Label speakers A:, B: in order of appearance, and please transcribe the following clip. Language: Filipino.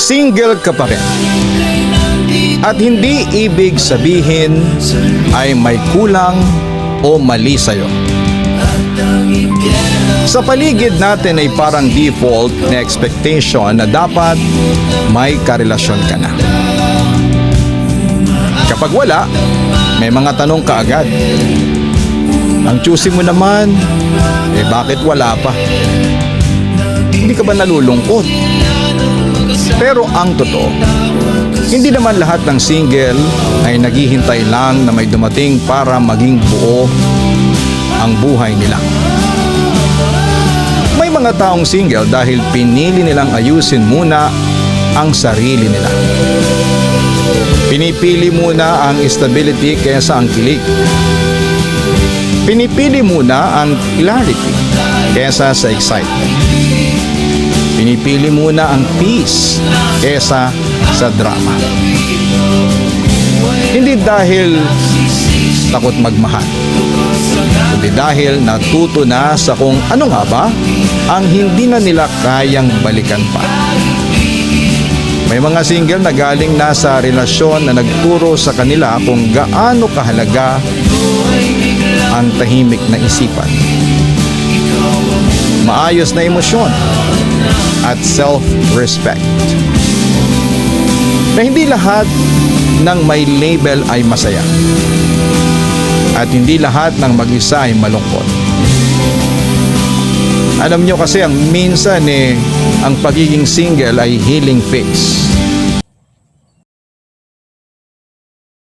A: Single ka pa rin. At hindi ibig sabihin ay may kulang o mali sa'yo. Sa paligid natin ay parang default na expectation na dapat may karelasyon ka na. Kapag wala, may mga tanong ka agad. Ang choosy mo naman, bakit wala pa? Hindi ka ba nalulungkot? Pero ang totoo, hindi naman lahat ng single ay naghihintay lang na may dumating para maging buo ang buhay nila. May mga taong single dahil pinili nilang ayusin muna ang sarili nila. Pinipili muna ang stability kaysa ang kilig. Pinipili muna ang clarity kaysa sa excitement. Pinipili muna ang peace kaysa sa drama. Hindi dahil takot magmahal, kundi dahil natuto na sa kung ano nga ba ang hindi na nila kayang balikan pa. May mga single na galing na sa relasyon na nagturo sa kanila kung gaano kahalaga ang tahimik na isipan, maayos na emosyon at self-respect. Na hindi lahat ng may label ay masaya at hindi lahat ng mag-isa ay malungkot. Alam nyo kasi ang minsan ang pagiging single ay healing phase.